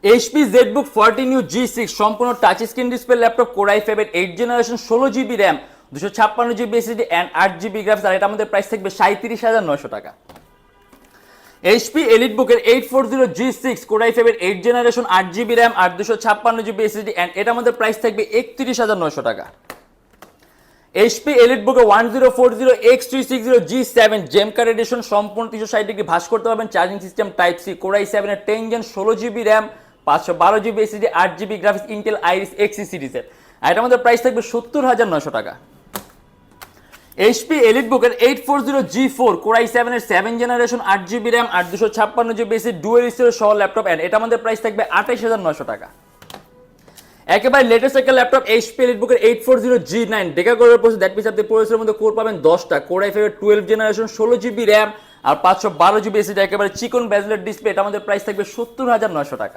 HP ZBook 14U G6 সম্পূর্ণ touch screen display laptop Core i5 এর 8 generation 16GB RAM 256GB SSD and 8GB graphics আর এটা আমাদের price থাকবে 37900 টাকা। HP EliteBook এর 840 G6 Core i5 এর 8 জেনারেশন 8GB RAM আর 256GB SSD এন্ড এটা আমাদের প্রাইস থাকবে 31900 টাকা। HP EliteBook এর 1040 X360 G7 Gem Card addition সম্পূর্ণ 360 ডিগ্রি ভাঁজ করতে পারবেন, charging system type C, Core i7 এর 10 gen 16GB RAM 512GB SSD 8GB graphics Intel Iris Xe সিরিজের আর এটা আমাদের প্রাইস থাকবে 70900 টাকা। HP EliteBook এর 840 G4 Core i7 এর 7 জেনারেশন 8GB RAM আর 256GB SSD ডুয়াল স্টোরেজ সহ ল্যাপটপ এন্ড এটা আমাদের প্রাইস থাকবে 28900 টাকা। একেবারে লেটেস্ট একটা ল্যাপটপ HP EliteBook এর 840 G9 ডেকা কোরের প্রসেসর, দ্যাট মিন্স আপনি প্রসেসরের মধ্যে কোর পাবেন 10টা, Core i5 এর 12 জেনারেশন 16GB RAM আর 512GB SSD একেবারে চিকন বেজেলের ডিসপ্লে, এটা আমাদের প্রাইস থাকবে 70900 টাকা।